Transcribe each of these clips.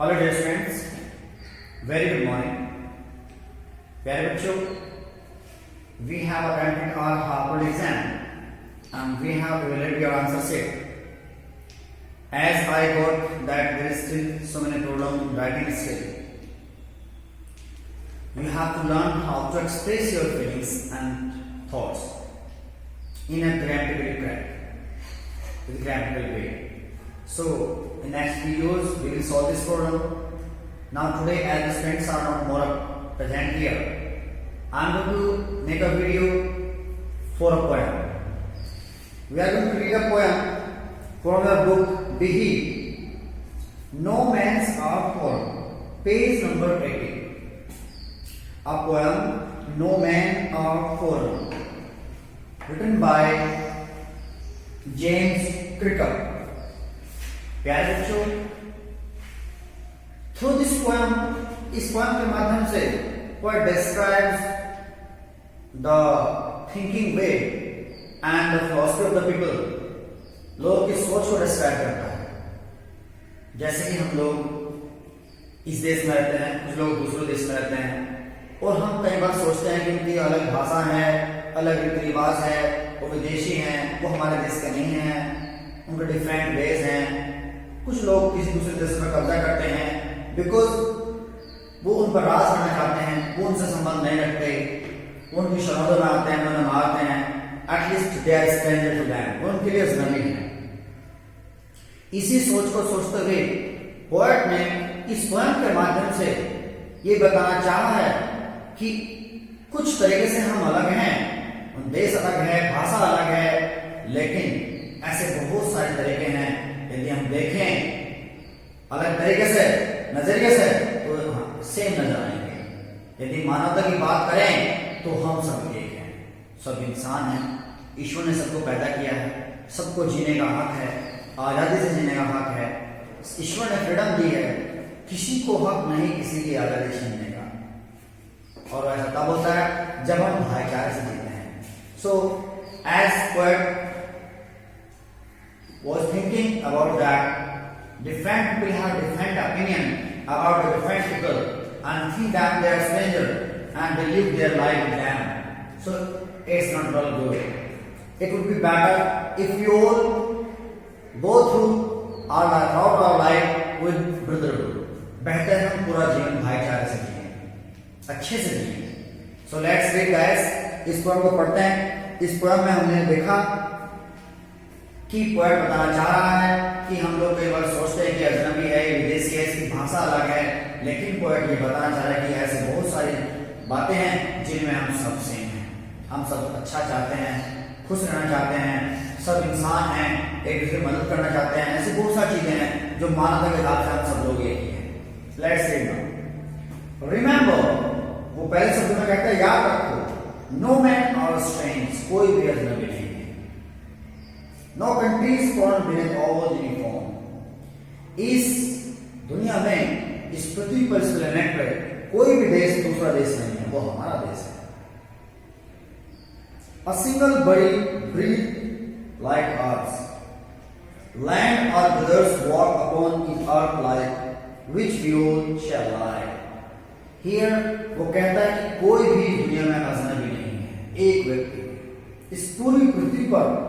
Hello dear students, very good morning. प्यारे बच्चों, we have attended our half exam and we have evaluated your answer sheet. As I got that there is still so many problems writing skill, you have to learn how to express your feelings and thoughts in a grammatical way. So in next videos we will solve this problem. Now today, as the students are not more present here, I am going to make a video for a poem. We are going to read a poem from the book Bihi, No Man's Art Poem, page number 80. A poem, No Man Art Poem, written by James Cricker. प्यारे बच्चों, through this poem, इस poem के माध्यम से poet describes the thinking way and the philosophy of the people. लोगों की सोच को डिस्क्राइब करता है। जैसे कि हम लोग इस देश में रहते हैं, कुछ लोग दूसरे देश में रहते हैं, और हम कई बार सोचते हैं कि उनकी अलग भाषा है, अलग रीति रिवाज है, वो विदेशी हैं, वो हमारे देश के नहीं हैं, उनके डिफरेंट वेज हैं। कुछ लोग किसी दूसरे देश में कब्जा करते हैं बिकॉज वो उन पर राज करना चाहते हैं, वो उनसे संबंध नहीं रखते, वो उनकी शरणों में आते हैं, उन्हें मारते हैं। At least they are stranger to them, वो उनके लिए अजनबी है। इसी सोच को सोचते हुए पोएट ने इस पोएम के माध्यम से ये बताना चाहा है कि कुछ तरीके से हम अलग हैं, देश अलग है, भाषा अलग है, लेकिन ऐसे बहुत सारे तरीके हैं। यदि हम देखें अलग तरीके से, नजरिए से, तो सेम नजर आएंगे। यदि मानवता की बात करें तो हम सब एक हैं, सब इंसान हैं। ईश्वर ने सबको पैदा किया है, सबको जीने का हक है, आजादी से जीने का हक है। ईश्वर ने फ्रीडम दी है, किसी को हक नहीं किसी की आजादी छीनने का। और ऐसा तब होता है जब हम भाईचारे से जीते हैं। So as poet was thinking about that different people have different opinion about the different people and think that they are stranger and they live their life with them. So it's not all good. It would be better if we all go through our life with brotherhood. बेहतर हम पूरा जीवन भाईचारे से जिए, अच्छे से जिए। So let's read guys, इस पोएम को पढ़ते हैं। इस पोएम में हमने देखा कि पोएट बताना चाह रहा है कि हम लोग कई बार सोचते हैं कि अजनबी है, विदेशी है, इसकी भाषा अलग है, लेकिन पोएट ये बताना चाह रहा है कि ऐसे बहुत सारी बातें हैं जिनमें हम सब सेम हैं। हम सब अच्छा चाहते हैं, खुश रहना चाहते हैं, सब इंसान हैं, एक दूसरे की मदद करना चाहते हैं। ऐसी बहुत सारी चीजें हैं जो मानवता के हिसाब से हम सब लोग एक ही हैं। Let's read now. रिमेंबर, वो पहले शब्द में कहता है याद रखो, नो मैन और स्ट्रेंज, कोई भी अजनबी नहीं। No country is born beneath all uniform. इस दुनिया में, इस पृथ्वी पर, इस प्लेनेट पर कोई भी देश दूसरा देश नहीं है, वो हमारा देश है। A single body breathe like ours. Land our brothers walk upon each earth like which we all shall lie. Here वो कहता है कि कोई भी दुनिया में अजनबी नहीं है। एक व्यक्ति, इस पूरी पृथ्वी पर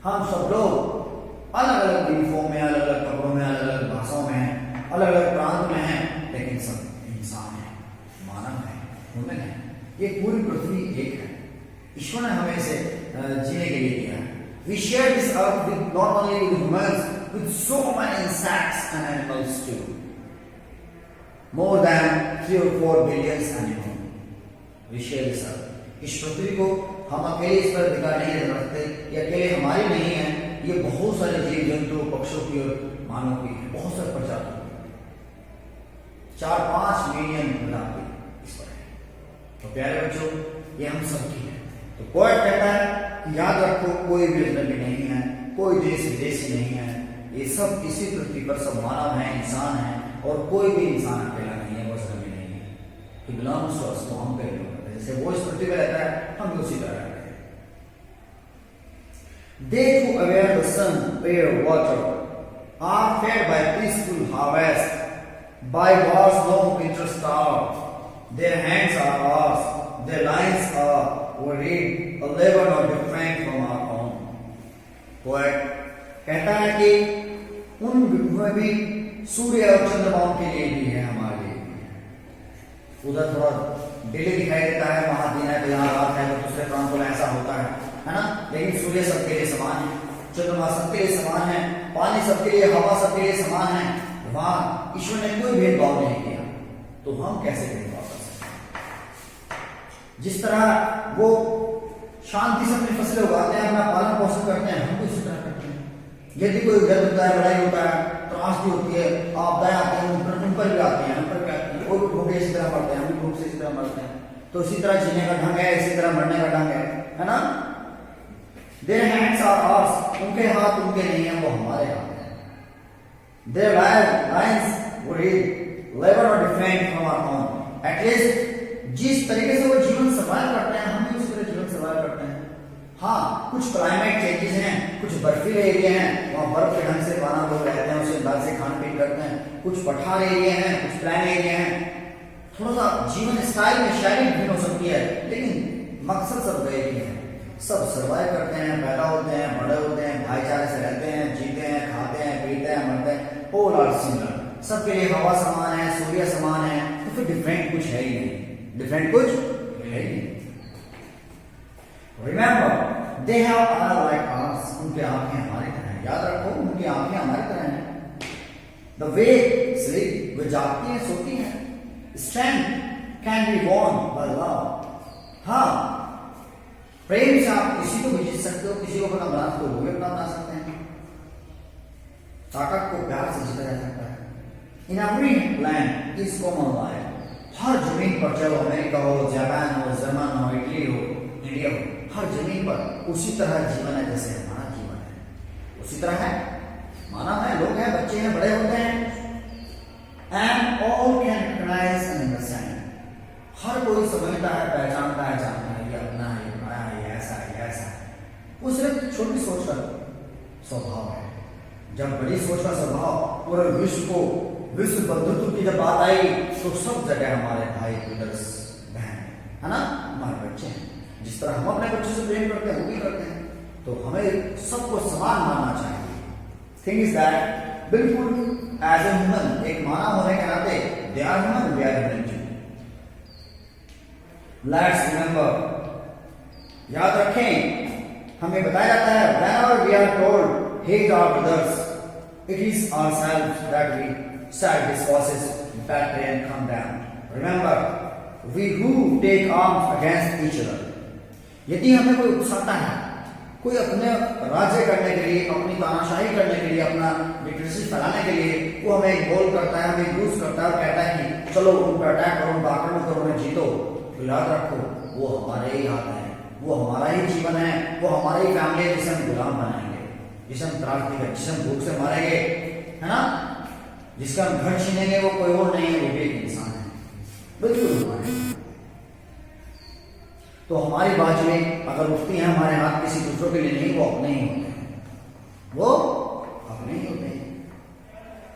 हम सब लोग अलग अलग यूनिफॉर्म में, अलग अलग कपड़ों में, अलग अलग भाषाओं में हैं, अलग अलग प्रांत में हैं, लेकिन सब इंसान हैं, मानव हैं, ह्यूमन हैं। ये पूरी पृथ्वी एक है। ईश्वर ने हमें इसे जीने के लिए दिया है। We share this earth with not only with humans, with so many insects and animals too. More than 3 or 4 billion animals. We share this earth. इस पृथ्वी को हम अकेले इस पर अधिकार नहीं रख सकते, ये अकेले हमारी नहीं है, ये बहुत सारे जीव जंतु, पक्षियों की और मानव की है, बहुत सारे प्रजाति, 4-5 मिलियन प्रजाति इस पर है। तो प्यारे बच्चों, ये हम सब की है। तो पोएट कहता है कि याद रखो, कोई भी अजनबी नहीं है, कोई देश विदेशी नहीं है, ये सब इसी पृथ्वी पर सब मानव है, इंसान है, और कोई भी इंसान अकेला नहीं है, वो अजनबी नहीं है। तो बिलोंग्स टू अस, तो हम पे बिलोंग करते हैं। जैसे वो इस पृथ्वी पर रहता है, हम भी उसी तरह रहते हैं। They who aware the sun, air, water, are fed by peaceful harvest By wars no interest are. Their hands are ours. Their lines are we read a labor not different from our own. Poet कहता है कि उन में भी सूर्य और चंद्रमाओं के लिए भी है, हमारे लिए भी है। उधर थोड़ा डिले दिखाई देता है, वहां दिन है तो यहाँ रात है, तो दूसरे प्रांतों में ऐसा होता है ना। लेकिन सूर्य सबके लिए समान है, चंद्रमा सबके लिए समान है, पानी सबके लिए, हवा सबके लिए समान है। वहां ईश्वर ने कोई भेदभाव नहीं किया, तो हम कैसे भेदभाव कर सकते हैं? जिस तरह वो शांति से अपनी फसलें उगाते हैं, अपना पालन पोषण करते हैं, हम भी उसी तरह करते हैं। यदि कोई युद्ध होता है, लड़ाई होता है, त्रासदी होती है, आपदाएं आती हैं, उन पर भी आती हैं, हम पर क्या आती है, वो भूख इसी तरह मरते हैं, हम भी भूख से इसी तरह मरते हैं। तो इसी तरह जीने का ढंग है, इसी तरह मरने का ढंग है ना। Their hands are ours, उनके हाथ उनके नहीं है, वो हमारे हाथ हैं। Their lines we labor or defend from our own. At least जिस तरीके से वो जीवन सर्वाइव करते हैं, हम भी उसी तरह जीवन सर्वाइव करते हैं। हाँ, कुछ क्लाइमेट चेंजेस हैं, कुछ बर्फीले एरिया हैं, वहाँ बर्फ के ढंग से खाना लोग रहते हैं, उसी अंदाज से खान पीन करते हैं। कुछ पठार एरिया हैं, कुछ प्लान एरिया हैं। थोड़ा सा जीवन स्टाइल में शैली भिन्न हो सकती है, लेकिन मकसद सब एक ही है। सब सर्वाइव करते हैं, पैदा होते हैं, बड़े होते हैं, भाईचारे से रहते हैं, जीते हैं, खाते हैं, पीते हैं, मरते हैं। ऑल आर सिमिलर, सबके लिए हवा समान है, सूर्य समान है, तो फिर डिफरेंट कुछ है ही नहीं, डिफरेंट कुछ है ही नहीं। Remember they have eyes like ours, उनकी आंखें हमारी तरह हैं। याद रखो, उनकी आंखें हमारी तरह हैं। द वे स्लीप, वे जागती हैं, सोती हैं। Strength can be won by love. हाँ, प्रेम से आप किसी को भी जीत सकते हो, किसी को अपना बना सकते हो, वो भी अपना बना सकते हैं। ताकत को प्यार से जीता जा सकता है। In every land is common life, हर जमीन पर, चाहे अमेरिका हो, जापान हो, जर्मन हो, इटली हो, इंडिया हो, हर जमीन पर उसी तरह जीवन है जैसे हमारा जीवन है, उसी तरह है। मानव है, लोग हैं, बच्चे हैं, बड़े होते हैं। And all can recognise and understand, हर कोई समझता है, पहचानता है, जानता है, ये अपना है, ये बड़ा है, ये ऐसा है, ये ऐसा है। वो सिर्फ छोटी सोच का स्वभाव है। जब बड़ी सोच का स्वभाव पूरे विश्व को, विश्व बंधुत्व की जब बात आई, तो सब जगह हमारे भाई ब्रदर्स बहन है ना, हमारे बच्चे हैं। जिस तरह हम अपने बच्चों से प्रेम करते हैं, वो भी करते हैं। तो हमें सबको समान मानना चाहिए। थिंग इज दैट बिल्कुल एज ए ह्यूमन, एक मानव होने के नाते they are human, we are human too. Let's remember, याद रखें, हमें बताया जाता है whenever we are told hate our brothers, it is ourselves that we set these forces that they come down. Remember, we who take arms against each other. यदि हमें कोई उकसाता है, कोई अपने राज्य करने के लिए, अपनी तानाशाही करने के लिए, अपना डिक्टेटरशिप फैलाने के लिए, वो हमें गोल करता है, हमें यूज करता है और कहता है कि चलो उन पर अटैक करो, उनका आक्रमण करो, उन्हें जीतो, तो याद रखो वो हमारे ही हाथ है, वो हमारा ही जीवन है, वो हमारी ही फैमिली है, जिसे हम गुलाम बनाएंगे, जिसे हम त्रासदी करेंगे, जिसे हम भूख से मारेंगे, है ना, जिसका हम घर छीनेंगे, वो कोई और नहीं है, वो भी एक इंसान है, बिल्कुल हमारे। तो हमारी बाजुएं अगर उठती हैं, हमारे हाथ किसी दूसरों के लिए नहीं, वो अपने ही होते हैं, वो अपने ही होते हैं।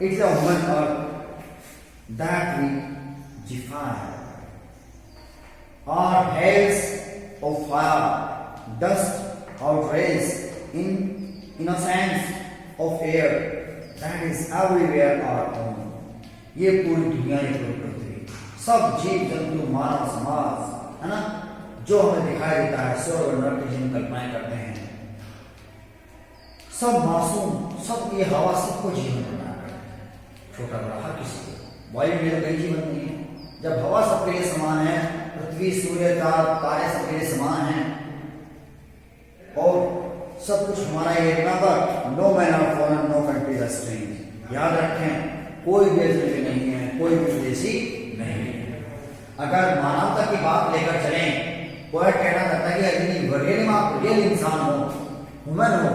It's a human earth that we defy our hails of fire, dust outrage in innocence of air that is everywhere our own. ये पूरी दुनिया, ये पूरी पृथ्वी, सब जीव जंतु, मानव समाज, है ना, जो हमें दिखाई देता है, स्वर्ग और नरक की जिन कल्पनाएं करते हैं, सब मासूम, सब ये हवा सबको जीवन प्रदान करते हैं, छोटा बड़ा हर किसी को। वायु में तो कई जीवन नहीं है। जब हवा सबके लिए समान है, पृथ्वी, सूर्य, तारे सबके लिए समान हैं, और सब कुछ हमारा ये remember, no man are foreign, no country is strange. याद रखें, कोई भी अजनबी नहीं है, कोई भी विदेशी नहीं है। अगर मानवता की बात लेकर चलें, पोएट कहना चाहता है कि यदि रियल आप रियल इंसान हो, ह्यूमन हो,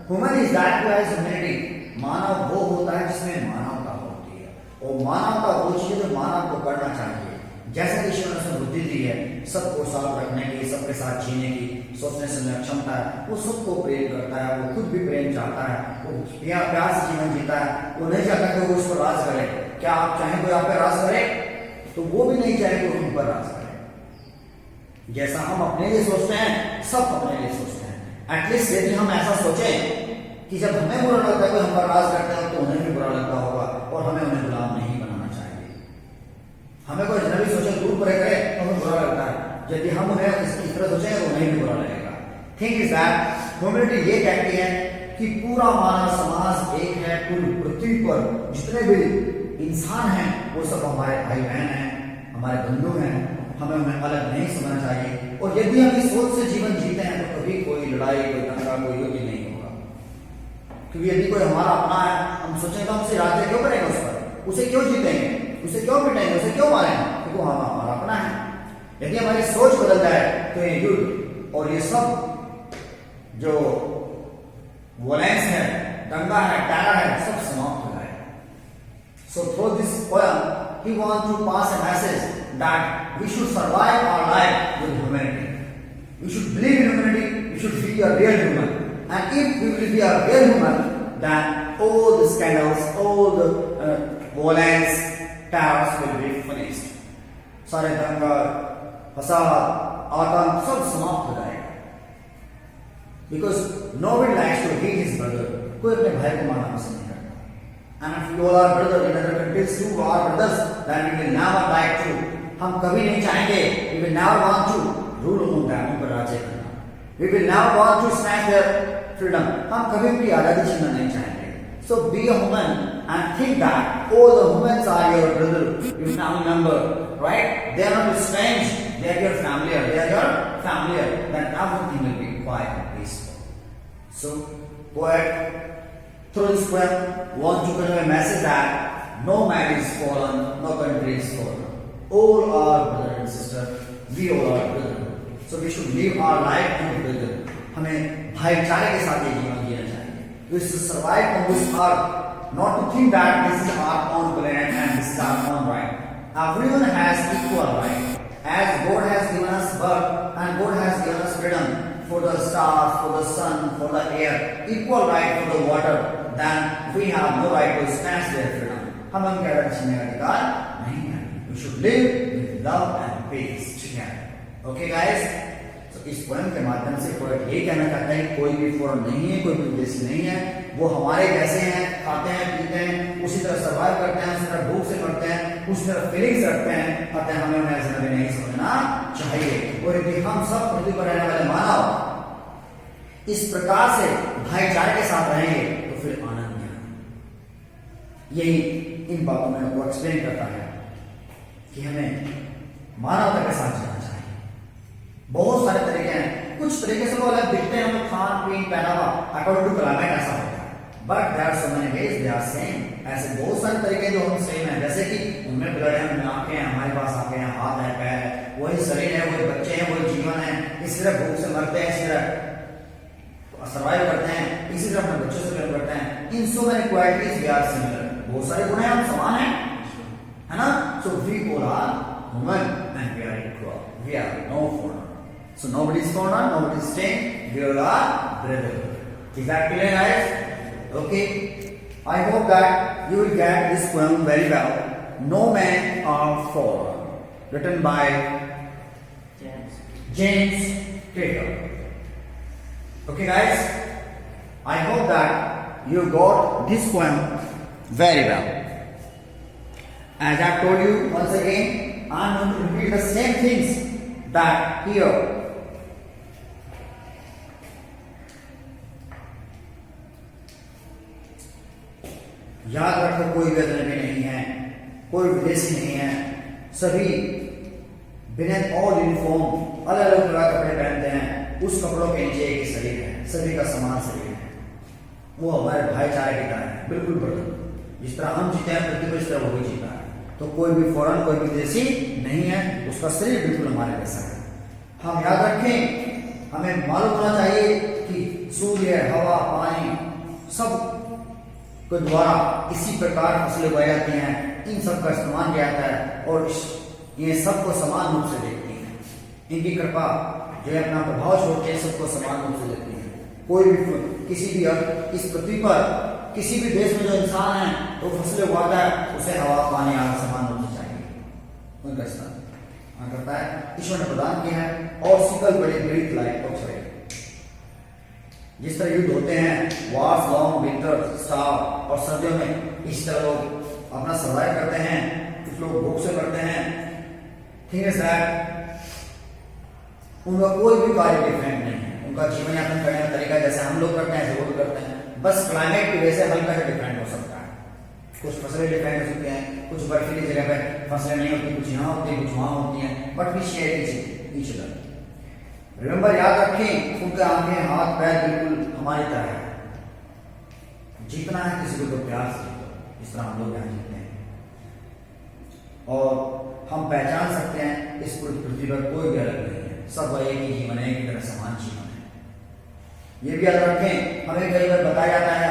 human is that who has humanity. मानव वो होता है जिसमें मानवता होती है, और मानवता वो चीज जो मानव को करना चाहिए, जैसे ईश्वर ने उसमें बुद्धि दी है सबको साथ रखने की, सबके साथ जीने की, सोचने समझने की क्षमता है, वो सबको प्रेम करता है, वो खुद भी प्रेम चाहता है, वो प्यार से जीवन जीता है, वो नहीं चाहता कि वो उस पर राज करे। क्या आप चाहें कोई आप पे राज करे? तो वो भी नहीं चाहे कि उन पर राज करे। जैसा हम अपने लिए सोचते हैं सब अपने लिए सोचते हैं। एटलीस्ट यदि हम ऐसा सोचें कि जब हमें बुरा लगता है कोई हम पर राज करते हैं तो उन्हें भी बुरा लगता होगा और हमें उन्हें गुलाम नहीं बनाना चाहिए। हमें कोई अजनबी सोचे दूर पर करे तो हमें बुरा लगता है, यदि हम उन्हें इस तरह सोचेंगे तो उन्हें भी बुरा लगेगा। थिंक इज दैट ह्यूमैनिटी ये कहती है कि पूरा मानव समाज एक है, पूरी पृथ्वी पर जितने भी इंसान हैं वो सब हमारे भाई बहन हैं, हमारे बंधु हैं, हमें उन्हें अलग नहीं समझना चाहिए। और यदि हम इस सोच से जीवन जीते हैं तो कभी कोई लड़ाई, कोई दंगा, कोई युद्ध नहीं होगा। क्योंकि यदि कोई हमारा अपना है, हम सोचेंगे तो हम उसे राज्य क्यों करेंगे, उस पर उसे क्यों जीतेंगे, उसे क्यों पिटाएंगे, उसे क्यों मारेंगे, क्योंकि वो हमारा अपना है। यदि हमारी सोच बदल जाए तो ये युद्ध और ये सब जो वोलेंस है, दंगा है, टेरर है, सब समाप्त हो जाए। So through this poem he wants to pass a message that we should survive our life with humanity. We should believe in humanity, we should be a real human. And if we will be a real human, then all the scandals, all the violence, terrors will be finished. सारे दंगा, फसाद, आतंक सब समाप्त हो जाएगा। Because nobody likes to hate his brother. कोई अपने भाई को मारना पसंद नहीं करता। And if you all are brothers in other countries too are brothers, then we will never like to. हम कभी नहीं चाहेंगे, we will never want to rule on them, उन पर राज्य करना। We will never want to snatch their freedom. हम कभी भी आजादी छीनना नहीं चाहेंगे। So be a woman and think that all the women are your brother, your family member, right? They are not strange. They are your family. They are your family. Then everything will be quiet and peaceful. So poet through this poem want to convey a message that no man is fallen, no country is fallen. All are brother and sister. We all are brother. So we should live our life together. हमें भाईचारे के साथ ये जीवन जीना चाहिए. We should survive on this earth. Not to think that this is our own planet and this is our own right. Everyone has equal right. As God has given us birth and God has given us freedom for the stars, for the sun, for the air, equal right for the water, then we have no right to snatch their freedom. हम उनका छीनने का अधिकार नहीं है. We should live with love and peace together. Okay guys? So इस poem के माध्यम से पोएट ये कहना चाहता है कोई भी फॉरेन नहीं है, कोई भी विदेशी नहीं है, वो हमारे जैसे हैं, खाते हैं, पीते हैं, उसी तरह सर्वाइव करते हैं, उसी तरह भूख से मरते हैं, उसी तरह फीलिंग्स रखते हैं, अतः हमें उन्हें ऐसा नहीं समझना चाहिए। और यदि हम सब पृथ्वी पर रहने वाले मानव इस प्रकार से भाईचारे के साथ रहेंगे तो फिर आनंद है। यही इन बातों में वो एक्सप्लेन करता है कि हमें मानवता के साथ जीना चाहिए। बहुत सारे तरीके हैं, कुछ तरीके से वो अलग दिखते हैं, तो खान पीन पहनावा अकॉर्डिंग टू क्लाइमेट ऐसा होता है, but there are so many ways they are same. ऐसे बहुत सारे तरीके जो हम सेम है, जैसे कि उनमें ब्लड है, उनमें आंखें हैं, हमारे पास आंखें हैं, हाथ है, पैर है, वही शरीर है, वही बच्चे हैं, वही जीवन है, इसी तरह भूख से मरते हैं, इसी तरह सर्वाइव करते हैं, इसी तरह अपने बच्चों से प्रेम करते हैं। In so many qualities we are similar, बहुत सारे गुण हैं, हम समान हैं, है ना? So we all are human and we are equal, we are no foreigner. So nobody is foreigner, nobody is strange, we all are brother. Is that clear guys? Okay. I hope that you will get this poem very well. No Man are Foreigner, written by James Taylor. Okay guys, I hope that you got this poem very well. As I told you once again, I am going to repeat the same things that here. याद रखो कोई भी अजनबी नहीं है, कोई विदेशी नहीं है, सभी बिना ऑल यूनिफॉर्म अलग अलग तरह के कपड़े पहनते हैं, उस कपड़ों के नीचे एक ही शरीर है, सभी का समान शरीर है, वो हमारे भाईचारे की तरह है, बिल्कुल बराबर। जिस तरह हम जीते हैं पृथ्वी पर, इस तरह वो भी जीता है। तो कोई भी फॉरेन, कोई भी विदेशी नहीं है, उसका शरीर बिल्कुल हमारे जैसा है। हम याद रखें, हमें मालूम होना चाहिए कि सूर्य, हवा, पानी सब के द्वारा इसी प्रकार फसलें उगाई जाती हैं, इन सब का इस्तेमाल किया जाता है और ये सबको समान रूप से देखती हैं। इनकी कृपा जो है अपना प्रभाव छोड़ते हैं, सबको समान रूप से देखती है। कोई भी किसी भी इस पृथ्वी पर किसी भी देश में जो इंसान है तो फसलें उगाता है, उसे हवा पानी आग समान रूप से चाहिए। उनका स्थान करता है ईश्वर ने प्रदान किया है। और सिंगल बड़े ब्रीथ लाइक ऑक्सीजन, जिस तरह युद्ध होते हैं, वार्स लॉन्ग विंटर स्टार, और सर्दियों में इस तरह लोग अपना सर्वाइव करते हैं, कुछ लोग भूख से करते हैं। थिंग इज दैट उनका कोई भी कार्य डिफरेंट नहीं है। उनका जीवन यापन करने का तरीका जैसे हम लोग करते हैं ऐसे वो भी करते हैं, बस क्लाइमेट की वजह से हल्का सा डिफरेंट हो सकता है। कुछ फसलें डिफरेंट हो सकती हैं, कुछ बर्फीली जगह पर फसलें नहीं होती, कुछ यहाँ होती है, कुछ वहाँ होती हैं, but we share each other. Remember, याद रखें, उनके आंखें हाथ पैर बिल्कुल हमारी तरह है। जीतना है किसी को तो प्यार से, इस तरह हम लोग यहाँ जीते हैं। और हम पहचान सकते हैं इस पूरी पृथ्वी पर कोई भी अलग नहीं है, सब एक ही जीवन है, एक तरह समान जीवन है। ये भी याद रखें, हमें कई बार बताया जाता है,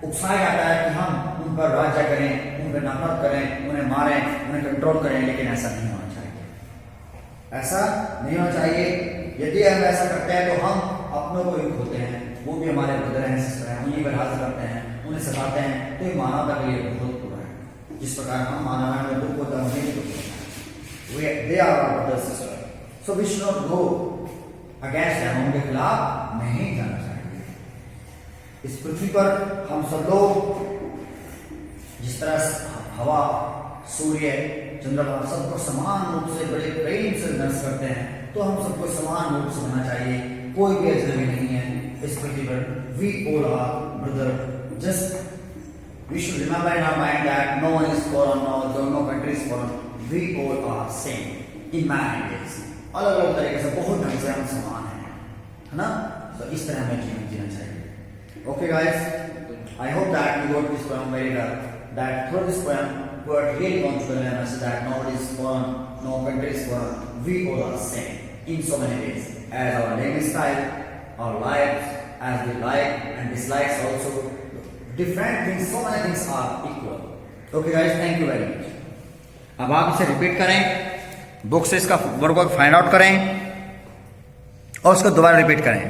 उकसाया जाता है कि हम उन पर राज्य करें, उन पर नफरत करें, उन्हें मारें, उन्हें कंट्रोल करें, लेकिन ऐसा नहीं होना चाहिए। ऐसा नहीं होना चाहिए। यदि हम ऐसा करते हैं तो हम अपनों को ही खोते हैं, वो भी हमारे ब्रदर हैं, सिस्टर हैं, उन्हीं पर राज करते हैं, उन्हें सताते हैं, तो ये मानवता के लिए बहुत बुरा है। जिस प्रकार हम मानव हैं, हमें दुख होता है, उन्हें भी दुख होता है। They are our brother sister, so we should not go against them, उनके खिलाफ नहीं जाना चाहिए। इस पृथ्वी पर हम सब लोग जिस तरह हवा, सूर्य, चंद्रमा सबको समान रूप से बड़े प्रेम से नर्स करते हैं, तो हम सबको समान रूप से होना चाहिए। कोई भी अजनबी नहीं है इस पृथ्वी पर। We all are brother. Just we should remember in our mind that no one is foreign, no country is foreign. We all are same in many ways. अलग अलग तरीके से बहुत ढंग से हम समान हैं, है ना? तो इस तरह हमें जीवन जीना चाहिए। Okay guys, I hope that you got this poem very well. That through this poem, we are really going to learn us that nobody is foreign, no country is foreign. We all are same in so many ways. As our living style, our lives, as we like and dislikes also, different things, so many things are equal. Okay guys, thank you very much. अब आप इसे repeat करें, book से इसका वर्कवर्क find out करें और उसको दोबारा रिपीट करें।